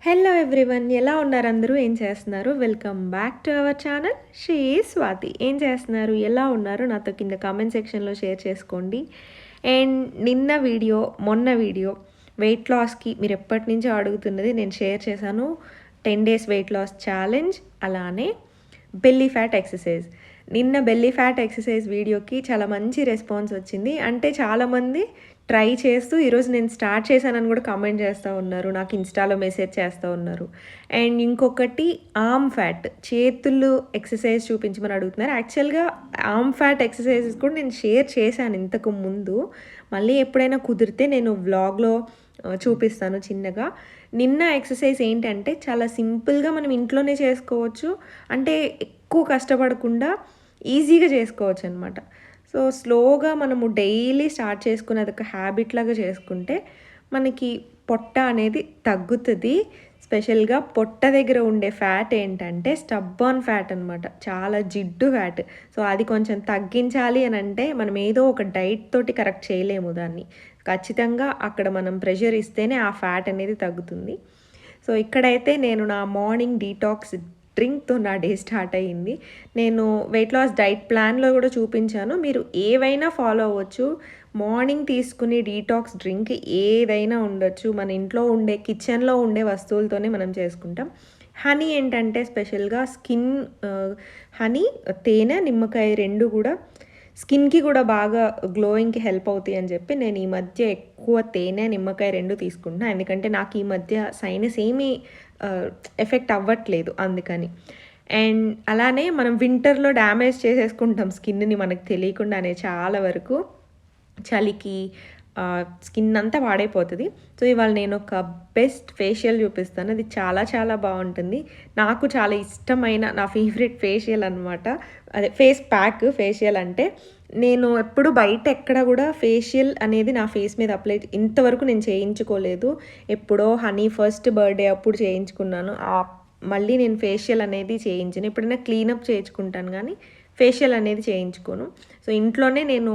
Hello everyone, ఎలా ఉన్నారు అందరూ? ఏం చేస్తున్నారు? Welcome back to our channel Sri Swathi. ఏం చేస్తున్నారు, ఎలా ఉన్నారు నాతో కింద కామెంట్ సెక్షన్లో షేర్ చేసుకోండి. అండ్ మొన్న వీడియో వెయిట్ లాస్కి మీరు ఎప్పటి నుంచో అడుగుతున్నది నేను షేర్ చేశాను. 10 days వెయిట్ లాస్ ఛాలెంజ్, అలానే బెల్లీ ఫ్యాట్ ఎక్సర్సైజ్. నిన్న బెల్లీ ఫ్యాట్ ఎక్సర్సైజ్ వీడియోకి చాలా మంచి రెస్పాన్స్ వచ్చింది. అంటే చాలామంది ట్రై చేస్తూ ఈరోజు నేను స్టార్ట్ చేశానని కూడా కామెంట్ చేస్తూ ఉన్నారు, నాకు ఇన్స్టాలో మెసేజ్ చేస్తూ ఉన్నారు. అండ్ ఇంకొకటి ఆర్మ్ ఫ్యాట్, చేతులు ఎక్సర్సైజ్ చూపించమని అడుగుతున్నారు. యాక్చువల్గా ఆర్మ్ ఫ్యాట్ ఎక్సర్సైజెస్ కూడా నేను షేర్ చేశాను ఇంతకు ముందు. మళ్ళీ ఎప్పుడైనా కుదిరితే నేను వ్లాగ్లో చూపిస్తాను చిన్నగా. నిన్న ఎక్సర్సైజ్ ఏంటంటే చాలా సింపుల్గా మనం ఇంట్లోనే చేసుకోవచ్చు. అంటే ఎక్కువ కష్టపడకుండా ఈజీగా చేసుకోవచ్చు అనమాట. సో స్లోగా మనము డైలీ స్టార్ట్ చేసుకుని అదొక హ్యాబిట్ లాగా చేసుకుంటే మనకి పొట్ట అనేది తగ్గుతుంది. స్పెషల్గా పొట్ట దగ్గర ఉండే ఫ్యాట్ ఏంటంటే స్టబ్బాన్ ఫ్యాట్ అనమాట, చాలా జిడ్డు ఫ్యాట్. సో అది కొంచెం తగ్గించాలి అని అంటే మనం ఏదో ఒక డైట్ తోటి కరెక్ట్ చేయలేము దాన్ని. ఖచ్చితంగా అక్కడ మనం ప్రెషర్ ఇస్తేనే ఆ ఫ్యాట్ అనేది తగ్గుతుంది. సో ఇక్కడైతే నేను నా మార్నింగ్ డీటాక్స్ డ్రింక్తో నా డే స్టార్ట్ అయ్యింది. నేను వెయిట్ లాస్ డైట్ ప్లాన్లో కూడా చూపించాను, మీరు ఏవైనా ఫాలో అవ్వచ్చు. మార్నింగ్ తీసుకునే డీటాక్స్ డ్రింక్ ఏదైనా ఉండొచ్చు, మన ఇంట్లో ఉండే కిచెన్లో ఉండే వస్తువులతోనే మనం చేసుకుంటాం. హనీ ఏంటంటే స్పెషల్గా హనీ, తేనె, నిమ్మకాయ రెండు కూడా స్కిన్కి కూడా బాగా గ్లోయింగ్కి హెల్ప్ అవుతాయి అని చెప్పి నేను ఈ మధ్య ఎక్కువ తేనె, నిమ్మకాయ రెండు తీసుకుంటున్నాను. ఎందుకంటే నాకు ఈ మధ్య సైనస్ ఏమీ ఎఫెక్ట్ అవ్వట్లేదు అందుకని. అండ్ అలానే మనం వింటర్లో డ్యామేజ్ చేసేసుకుంటాం స్కిన్ని మనకు తెలియకుండానే. చాలా వరకు చలికి స్కిన్ అంతా పాడైపోతుంది. సో ఇవాళ నేను ఒక బెస్ట్ ఫేషియల్ చూపిస్తాను. అది చాలా చాలా బాగుంటుంది. నాకు చాలా ఇష్టమైన నా ఫేవరెట్ ఫేషియల్ అనమాట. అదే ఫేస్ ప్యాక్. ఫేషియల్ అంటే నేను ఎప్పుడు బయట ఎక్కడ కూడా ఫేషియల్ అనేది నా ఫేస్ మీద అప్లై ఇంతవరకు నేను చేయించుకోలేదు. ఎప్పుడో హనీ ఫస్ట్ బర్త్డే అప్పుడు చేయించుకున్నాను. మళ్ళీ నేను ఫేషియల్ అనేది చేయించాను. ఎప్పుడైనా క్లీనప్ చేయించుకుంటాను కానీ ఫేషియల్ అనేది చేయించుకోను. సో ఇంట్లోనే నేను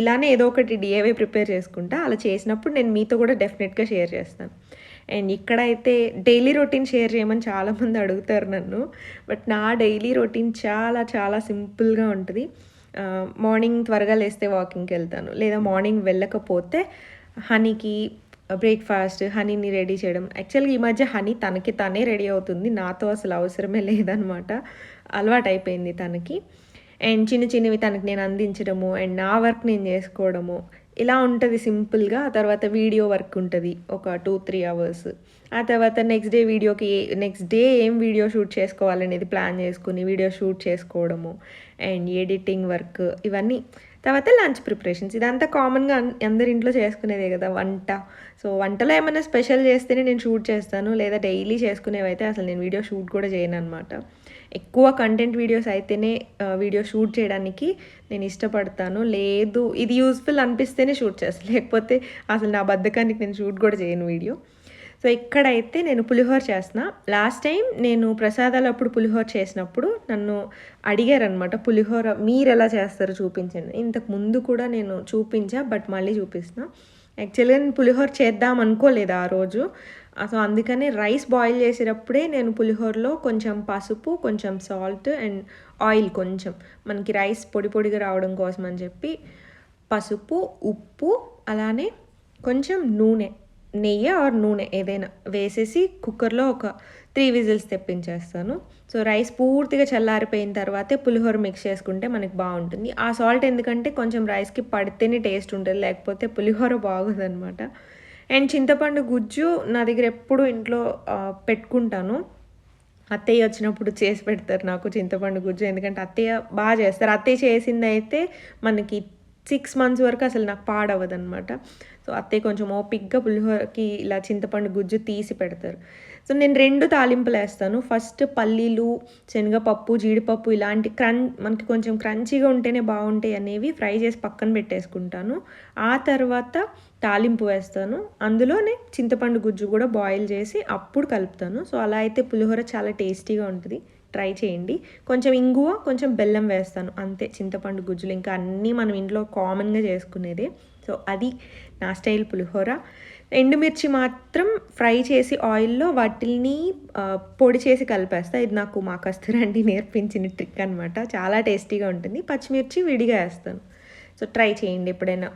ఇలానే ఏదో ఒకటి డిఐవై ప్రిపేర్ చేసుకుంటా. అలా చేసినప్పుడు నేను మీతో కూడా డెఫినెట్గా షేర్ చేస్తాను. అండ్ ఇక్కడైతే డైలీ రొటీన్ షేర్ చేయమని చాలామంది అడుగుతారు నన్ను. బట్ నా డైలీ రొటీన్ చాలా చాలా సింపుల్గా ఉంటుంది. మార్నింగ్ త్వరగా లేస్తే వాకింగ్కి వెళ్తాను, లేదా మార్నింగ్ వెళ్ళకపోతే హనీకి బ్రేక్ఫాస్ట్, హనీని రెడీ చేయడం. యాక్చువల్గా ఈ మధ్య హనీ తనకి తనే రెడీ అవుతుంది, నాతో అసలు అవసరమే లేదనమాట. అలవాటు అయిపోయింది తనకి. అండ్ చిన్నవి తనకి నేను అందించడము, అండ్ నా వర్క్ నేను చేసుకోవడము, ఇలా ఉంటుంది సింపుల్గా. ఆ తర్వాత వీడియో వర్క్ ఉంటుంది ఒక 2-3 hours. ఆ తర్వాత నెక్స్ట్ డే ఏం వీడియో షూట్ చేసుకోవాలనేది ప్లాన్ చేసుకుని వీడియో షూట్ చేసుకోవడము, అండ్ ఎడిటింగ్ వర్క్, ఇవన్నీ. తర్వాత లంచ్ ప్రిపరేషన్స్. ఇదంతా కామన్గా అందరి ఇంట్లో చేసుకునేదే కదా వంట. సో వంటలో ఏమైనా స్పెషల్ చేస్తేనే నేను షూట్ చేస్తాను, లేదా డైలీ చేసుకునేవైతే అసలు నేను వీడియో షూట్ కూడా చేయను అనమాట. ఎక్కువ కంటెంట్ వీడియోస్ అయితేనే వీడియో షూట్ చేయడానికి నేను ఇష్టపడతాను. లేదు ఇది యూస్ఫుల్ అనిపిస్తేనే షూట్ చేస్తాను, లేకపోతే అసలు నా బద్ధకానికి నేను షూట్ కూడా చేయను వీడియో. సో ఇక్కడైతే నేను పులిహోర చేస్తున్నా. లాస్ట్ టైం నేను ప్రసాదాలు అప్పుడు పులిహోర చేసినప్పుడు నన్ను అడిగారనమాట, పులిహోర మీరు ఎలా చేస్తారో చూపించండి. ఇంతకు ముందు కూడా నేను చూపించా, బట్ మళ్ళీ చూపిస్తున్నా. యాక్చువల్గా నేను పులిహోర చేద్దాం అనుకోలేదు ఆ రోజు. సో అందుకని రైస్ బాయిల్ చేసేటప్పుడే నేను పులిహోరలో కొంచెం పసుపు, కొంచెం సాల్ట్ అండ్ ఆయిల్, కొంచెం మనకి రైస్ పొడి పొడిగా రావడం కోసం అని చెప్పి పసుపు, ఉప్పు, అలానే కొంచెం నెయ్యి ఆర్ నూనె ఏదైనా వేసేసి కుక్కర్లో ఒక 3 whistles తెప్పించేస్తాను. సో రైస్ పూర్తిగా చల్లారిపోయిన తర్వాతే పులిహోర మిక్స్ చేసుకుంటే మనకి బాగుంటుంది. ఆ సాల్ట్ ఎందుకంటే కొంచెం రైస్కి పడితేనే టేస్ట్ ఉంటుంది, లేకపోతే పులిహోర బాగోదన్నమాట. అండ్ చింతపండు గుజ్జు నా దగ్గర ఎప్పుడు ఇంట్లో పెట్టుకుంటాను. అత్తయ్య వచ్చినప్పుడు చేసి పెడతారు నాకు చింతపండు గుజ్జు, ఎందుకంటే అత్తయ్య బాగా చేస్తారు. అత్తయ్య చేసింది అయితే మనకి 6 months వరకు అసలు నాకు పాడవదు అనమాట. సో అత్తయ్య కొంచెం ఓపిక్గా పులిహోరకి ఇలా చింతపండు గుజ్జు తీసి పెడతారు. సో నేను 2 తాలింపులు వేస్తాను. ఫస్ట్ పల్లీలు, శనగపప్పు, జీడిపప్పు ఇలాంటి మనకి కొంచెం క్రంచీగా ఉంటేనే బాగుంటాయి అనేవి ఫ్రై చేసి పక్కన పెట్టేసుకుంటాను. ఆ తర్వాత తాలింపు వేస్తాను, అందులోనే చింతపండు గుజ్జు కూడా బాయిల్ చేసి అప్పుడు కలుపుతాను. సో అలా అయితే పులిహోర చాలా టేస్టీగా ఉంటుంది, ట్రై చేయండి. కొంచెం ఇంగువ, కొంచెం బెల్లం వేస్తాను అంతే చింతపండు గుజ్జులు. ఇంకా అన్నీ మనం ఇంట్లో కామన్గా చేసుకునేదే. సో అది నా స్టైల్ పులిహోర. ఎండుమిర్చి మాత్రం ఫ్రై చేసి ఆయిల్లో వాటిని పొడి చేసి కలిపేస్తా. ఇది నాకు మా కస్తూరండి నేర్పించిన ట్రిక్ అనమాట. చాలా టేస్టీగా ఉంటుంది. పచ్చిమిర్చి విడిగా వేస్తాను. సో ట్రై చేయండి ఎప్పుడైనా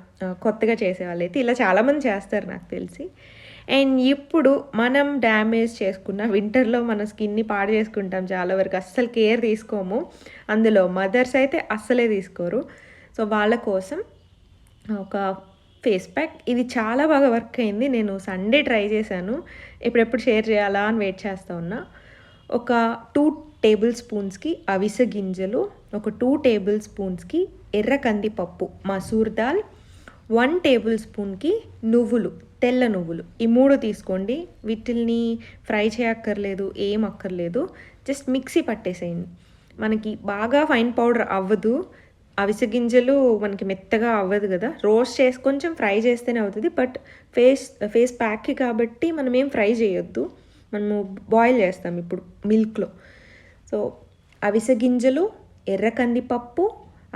కొత్తగా చేసేవాళ్ళైతే. ఇలా చాలామంది చేస్తారు నాకు తెలిసి. అండ్ ఇప్పుడు మనం డ్యామేజ్ చేసుకున్న వింటర్లో మన స్కిన్ని పాడు చేసుకుంటాం చాలా వరకు, అస్సలు కేర్ తీసుకోము. అందులో మదర్స్ అయితే అస్సలే తీసుకోరు. సో వాళ్ళ కోసం ఒక ఫేస్ ప్యాక్, ఇది చాలా బాగా వర్క్ అయింది. నేను సండే ట్రై చేశాను, ఎప్పుడెప్పుడు షేర్ చేయాలా అని వెయిట్ చేస్తూ ఉన్నా. ఒక 2 టేబుల్ స్పూన్స్కి అవిసె గింజలు, ఒక 2 టేబుల్ స్పూన్స్కి ఎర్ర కందిపప్పు మసూర్ దాల్, 1 టేబుల్ స్పూన్కి నువ్వులు, తెల్ల నువ్వులు, ఈ 3 తీసుకోండి. వీటిల్ని ఫ్రై చేయక్కర్లేదు, ఏం అక్కర్లేదు, జస్ట్ మిక్సీ పట్టేసేయండి. మనకి బాగా ఫైన్ పౌడర్ అవ్వదు, అవిసె గింజలు మనకి మెత్తగా అవ్వదు కదా, రోస్ట్ చేసి కొంచెం ఫ్రై చేస్తేనే అవుతుంది. బట్ ఫేస్ ప్యాక్కి కాబట్టి మనం ఏం ఫ్రై చేయొద్దు, మనము బాయిల్ చేస్తాం ఇప్పుడు మిల్క్లో. సో అవిసె గింజలు, ఎర్ర కందిపప్పు,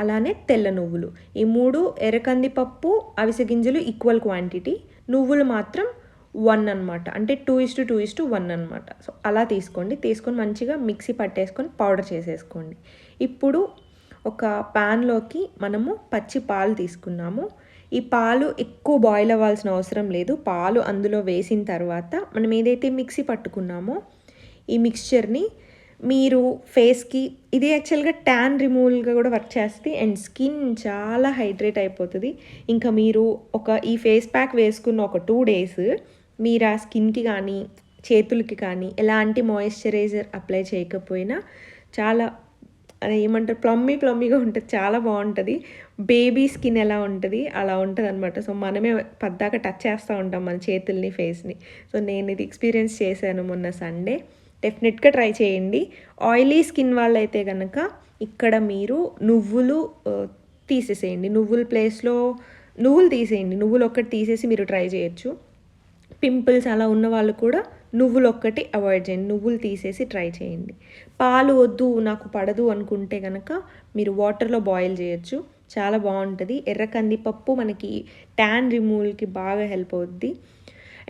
అలానే తెల్ల నువ్వులు, ఈ 3, ఎర్ర కందిపప్పు అవిసె గింజలు ఈక్వల్ క్వాంటిటీ, నువ్వులు మాత్రం 1 అనమాట, అంటే 2:1 అనమాట. సో అలా తీసుకోండి. తీసుకొని మంచిగా మిక్సీ పట్టేసుకొని పౌడర్ చేసేసుకోండి. ఇప్పుడు ఒక ప్యాన్లోకి మనము పచ్చి పాలు తీసుకున్నాము. ఈ పాలు ఎక్కువ బాయిల్ అవ్వాల్సిన అవసరం లేదు. పాలు అందులో వేసిన తర్వాత మనం ఏదైతే మిక్సీ పట్టుకున్నామో ఈ మిక్స్చర్ని మీరు ఫేస్కి, ఇది యాక్చువల్గా ట్యాన్ రిమూవల్గా కూడా వర్క్ చేస్తుంది అండ్ స్కిన్ చాలా హైడ్రేట్ అయిపోతుంది. ఇంకా మీరు ఈ ఫేస్ ప్యాక్ వేసుకున్న ఒక 2 డేస్ మీరు ఆ స్కిన్కి కానీ చేతులకి కానీ ఎలాంటి మాయిశ్చరైజర్ అప్లై చేయకపోయినా చాలా అది ఏమంటారు ప్లమ్మీగా ఉంటుంది, చాలా బాగుంటుంది. బేబీ స్కిన్ ఎలా ఉంటుంది అలా ఉంటుంది అనమాట. సో మనమే పద్దాక టచ్ చేస్తూ ఉంటాం మన చేతుల్ని, ఫేస్ని. సో నేను ఇది ఎక్స్పీరియన్స్ చేశాను మొన్న సండే. డెఫినెట్గా ట్రై చేయండి. ఆయిలీ స్కిన్ వాళ్ళైతే కనుక ఇక్కడ మీరు నువ్వులు తీసేసేయండి. నువ్వుల ప్లేస్లో నువ్వులు తీసేయండి. నువ్వులు ఒక్కటి తీసేసి మీరు ట్రై చేయొచ్చు. పింపుల్స్ అలా ఉన్న వాళ్ళు కూడా నువ్వులు ఒక్కటి అవాయిడ్ చేయండి, నువ్వులు తీసేసి ట్రై చేయండి. పాలు వద్దు నాకు పడదు అనుకుంటే కనుక మీరు వాటర్లో బాయిల్ చేయొచ్చు, చాలా బాగుంటుంది. ఎర్ర కందిపప్పు మనకి ట్యాన్ రిమూవల్కి బాగా హెల్ప్ అవుద్ది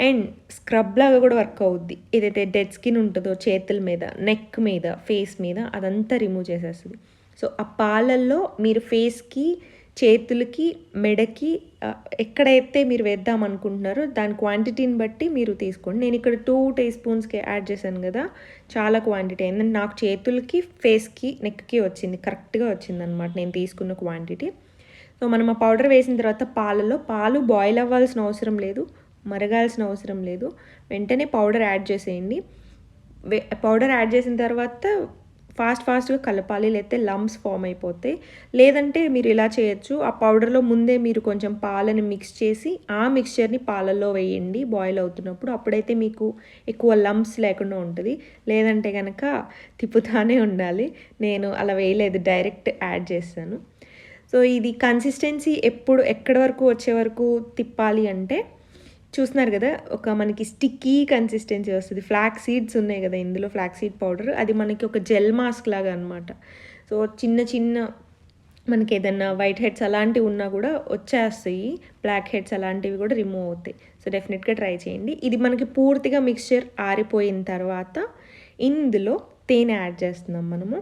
అండ్ స్క్రబ్ లాగా కూడా వర్క్ అవుద్ది. ఏదైతే డెడ్ స్కిన్ ఉంటుందో చేతుల మీద, నెక్ మీద, ఫేస్ మీద, అదంతా రిమూవ్ చేసేస్తుంది. సో ఆ పాలల్లో మీరు ఫేస్కి, చేతులకి, మెడకి ఎక్కడైతే మీరు వేద్దాం అనుకుంటున్నారో దాని క్వాంటిటీని బట్టి మీరు తీసుకోండి. నేను ఇక్కడ 2 టీస్పూన్స్కి యాడ్ చేశాను కదా, చాలా క్వాంటిటీ అయింది. నాకు చేతులకి, ఫేస్కి, నెక్కి వచ్చింది, కరెక్ట్గా వచ్చింది అనమాట నేను తీసుకున్న క్వాంటిటీ. సో మనం ఆ పౌడర్ వేసిన తర్వాత పాలు బాయిల్ అవ్వాల్సిన అవసరం లేదు, మరగాల్సిన అవసరం లేదు. వెంటనే పౌడర్ యాడ్ చేసేయండి. పౌడర్ యాడ్ చేసిన తర్వాత ఫాస్ట్గా కలపాలి, లేకపోతే లంప్స్ ఫామ్ అయిపోతాయి. లేదంటే మీరు ఇలా చేయొచ్చు, ఆ పౌడర్లో ముందే మీరు కొంచెం పాలని మిక్స్ చేసి ఆ మిక్స్చర్ని పాలల్లో వేయండి బాయిల్ అవుతున్నప్పుడు, అప్పుడైతే మీకు ఎక్కువ లంప్స్ లేకుండా ఉంటుంది. లేదంటే కనుక తిప్పుతానే ఉండాలి. నేను అలా వేయలేదు, డైరెక్ట్ యాడ్ చేస్తాను. సో ఇది కన్సిస్టెన్సీ ఎక్కడి వరకు వచ్చే వరకు తిప్పాలి అంటే చూస్తున్నారు కదా, ఒక మనకి స్టిక్కీ కన్సిస్టెన్సీ వస్తుంది. ఫ్లాక్స్ సీడ్స్ ఉన్నాయి కదా ఇందులో, ఫ్లాక్స్ సీడ్ పౌడర్, అది మనకి ఒక జెల్ మాస్క్ లాగా అనమాట. సో చిన్న మనకి ఏదన్నా వైట్ హెడ్స్ అలాంటివి ఉన్నా కూడా వచ్చేస్తాయి, బ్లాక్ హెడ్స్ అలాంటివి కూడా రిమూవ్ అవుతాయి. సో డెఫినెట్గా ట్రై చేయండి. ఇది మనకి పూర్తిగా మిక్స్చర్ ఆరిపోయిన తర్వాత ఇందులో తేనె యాడ్ చేస్తున్నాం మనము.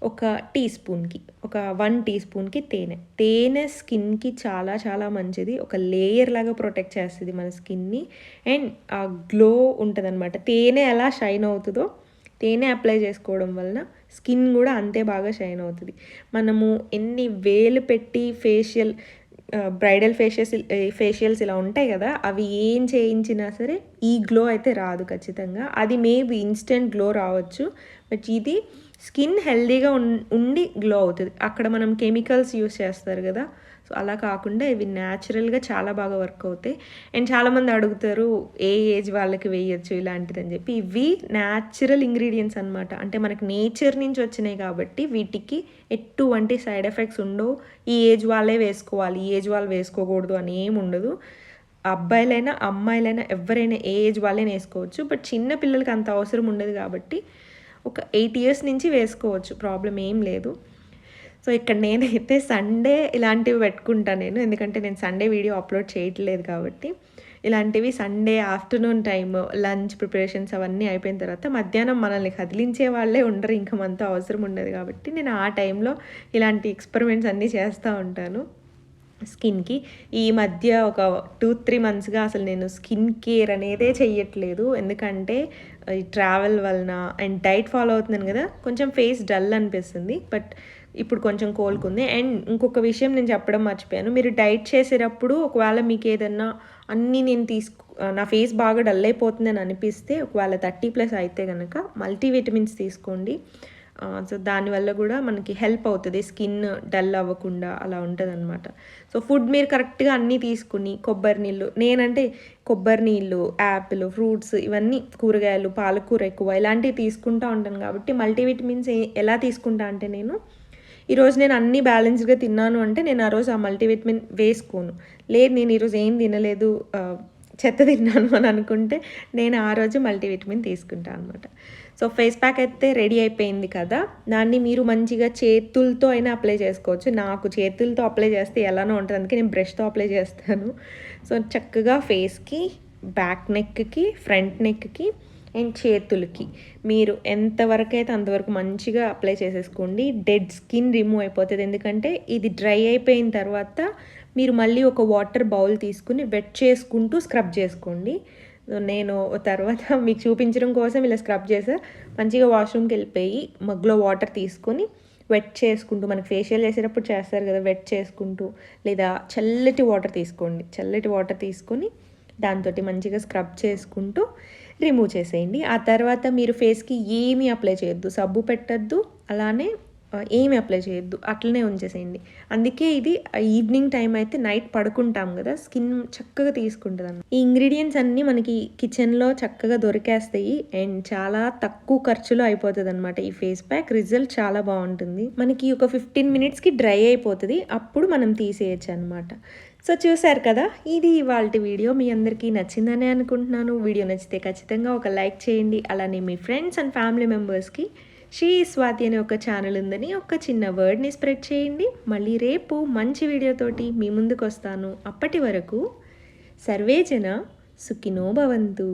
ఒక 1 టీ స్పూన్కి తేనె స్కిన్కి చాలా మంచిది. ఒక లేయర్ లాగా ప్రొటెక్ట్ చేస్తుంది మన స్కిన్ని అండ్ ఆ గ్లో ఉంటుంది అనమాట. తేనె ఎలా షైన్ అవుతుందో తేనె అప్లై చేసుకోవడం వలన స్కిన్ కూడా అంతే బాగా షైన్ అవుతుంది. మనము ఎన్ని వేలు పెట్టి బ్రైడల్ ఫేషియల్స్ ఇలా ఉంటాయి కదా, అవి ఏం చేయించినా సరే ఈ గ్లో అయితే రాదు ఖచ్చితంగా. అది మేబీ ఇన్స్టెంట్ గ్లో రావచ్చు, బట్ ఇది స్కిన్ హెల్దీగా ఉండి గ్లో అవుతుంది. అక్కడ మనం కెమికల్స్ యూస్ చేస్తారు కదా, సో అలా కాకుండా ఇవి న్యాచురల్గా చాలా బాగా వర్క్ అవుతాయి. అండ్ చాలామంది అడుగుతారు ఏ ఏజ్ వాళ్ళకి వేయచ్చు ఇలాంటిదని చెప్పి. ఇవి న్యాచురల్ ఇంగ్రీడియంట్స్ అనమాట, అంటే మనకి నేచర్ నుంచి వచ్చినాయి కాబట్టి వీటికి ఎటువంటి సైడ్ ఎఫెక్ట్స్ ఉండవు. ఈ ఏజ్ వాళ్ళే వేసుకోవాలి, ఈ ఏజ్ వాళ్ళు వేసుకోకూడదు అని ఏమి ఉండదు. అబ్బాయిలైనా అమ్మాయిలైనా ఎవరైనా ఏ ఏజ్ వాళ్ళైనా వేసుకోవచ్చు. బట్ చిన్న పిల్లలకి అంత అవసరం ఉండదు కాబట్టి ఒక 8 years నుంచి వేసుకోవచ్చు, ప్రాబ్లం ఏం లేదు. సో, ఇక్కడ నేనైతే సండే ఇలాంటివి పెట్టుకుంటా నేను. ఎందుకంటే నేను సండే వీడియో అప్‌లోడ్ చేయట్లేదు కాబట్టి. ఇలాంటివి Sunday afternoon time lunch preparations అవన్నీ అయిపోయిన తర్వాత మధ్యాహ్నం మనల్ని కదిలించే వాళ్ళే ఉండరు. ఇంక మనతో అవసరం ఉండదు కాబట్టి నేను ఆ టైంలో ఇలాంటి ఎక్స్‌పెరిమెంట్స్ అన్నీ చేస్తా ఉంటాను. స్కిన్‌కి. ఈ మధ్య ఒక 2, 3 మంత్స్‌గా అసలు నేను స్కిన్ కేర్ అనేదే చెయ్యట్లేదు. ఎందుకంటే ఈ ట్రావెల్ వలన అండ్ డైట్ ఫాలో అవుతున్నాను గదా! కొంచెం ఫేస్ డల్ అనిపిస్తుంది. బట్ ఇప్పుడు కొంచెం కోలుకుంది. అండ్ ఇంకొక విషయం నేను చెప్పడం మర్చిపోయాను. మీరు డైట్ చేసేటప్పుడు ఒకవేళ మీకేదన్నా అన్నీ నేను నా ఫేస్ బాగా డల్ అయిపోతుందని అనిపిస్తే ఒకవేళ 30+ అయితే గనక మల్టీ విటమిన్స్ తీసుకోండి. సో, దానివల్ల గూడా మనకి హెల్ప్ అవుతది. స్కిన్ డల్ అవ్వకుండా అలా ఉంటదనమాట. సో, ఫుడ్ మీరు కరెక్ట్‌గా అన్నీ తీసుకుని కొబ్బరి నీళ్ళు నేనంటే కొబ్బరి నీళ్ళు, యాపిల్, ఫ్రూట్స్ ఇవన్నీ కూరగాయలు, పాలకూర ఎక్కువ ఇలాంటివి తీసుకుంటా ఉంటాను కాబట్టి మల్టీవిటమిన్స్ ఎలా తీసుకుంటా అంటే ఈరోజు నేను అన్నీ బ్యాలెన్స్డ్‌గా తిన్నాను అంటే నేను ఆ రోజు ఆ మల్టీవిటమిన్ వేసుకోను. లేదు నేను ఈరోజు ఏం తినలేదు చెత్త తిన్నాను అని అనుకుంటే నేను ఆ రోజు మల్టీవిటమిన్ తీసుకుంటా అనమాట. సో, ఫేస్ ప్యాక్ అయితే రెడీ అయిపోయింది కదా! దాన్ని మీరు మంచిగా చేతులతో అయినా అప్లై చేసుకోవచ్చు. నాకు చేతులతో అప్లై చేస్తే ఎలానో ఉంటది. అందుకే నేను బ్రష్‌తో అప్లై చేస్తాను. సో, చక్కగా ఫేస్‌కి, బ్యాక్ నెక్‌కి, ఫ్రంట్ నెక్‌కి అండ్ చేతులకి మీరు ఎంతవరకైతే అంతవరకు మంచిగా అప్లై చేసేసుకోండి. డెడ్ స్కిన్ రిమూవ్ అయిపోతది. ఎందుకంటే ఇది డ్రై అయిపోయిన తర్వాత మీరు మళ్ళీ ఒక వాటర్ బౌల్ తీసుకొని వెట్ చేసుకుంటూ స్క్రబ్ చేసుకోండి. నేను తర్వాత మీకు చూపించడం కోసం ఇలా స్క్రబ్ చేసా. మంచిగా వాష్‌రూమ్‌కెళ్ళిపోయి మగ్‌లో వాటర్ తీసుకొని వెట్ చేసుకుంటూ మనకి ఫేషియల్ చేసేటప్పుడు చేస్తారు కదా! వెట్ చేసుకుంటూ లేదా చల్లటి వాటర్ తీసుకోండి. చల్లటి వాటర్ తీసుకొని దాంతోటి మంచిగా స్క్రబ్ చేసుకుంటూ రిమూవ్ చేసేయండి. ఆ తర్వాత మీరు ఫేస్‌కి ఏమీ అప్లై చేయొద్దు. సబ్బు పెట్టొద్దు. అలానే ఏమి అప్లై చేయొద్దు. అట్లనే ఉంచేసేయండి. అందుకే ఇది ఈవినింగ్ టైం అయితే నైట్ పడుకుంటాం గదా! స్కిన్ చక్కగా తీసుకుంటదనమాట. ఈ ఇంగ్రీడియెంట్స్ అన్నీ మనకి కిచెన్‌లో చక్కగా దొరికేస్తాయి. అండ్ చాలా తక్కువ ఖర్చులో అయిపోతదనమాట ఈ ఫేస్ ప్యాక్. రిజల్ట్ చాలా బావుంటుంది. మనకి ఒక 15 మినిట్స్‌కి డ్రై అయిపోతది. అప్పుడు మనం తీసేయొచ్చనమాట. సో, చూసారు కదా! ఇది ఇవాల్టి వీడియో. మీ అందరికీ నచ్చిందనే అనుకుంటున్నాను. వీడియో నచ్చితే ఖచ్చితంగా ఒక లైక్ చేయండి. అలానే మీ ఫ్రెండ్స్ అండ్ ఫ్యామిలీ మెంబర్స్‌కి షీ స్వాతి అనే ఒక ఛానల్ ఉందని ఒక చిన్న వర్డ్‌ని స్ప్రెడ్ చేయండి. మళ్ళీ రేపు మంచి వీడియోతోటి మీ ముందుకొస్తాను. అప్పటి వరకు సర్వే జన సుఖినో భవంతు.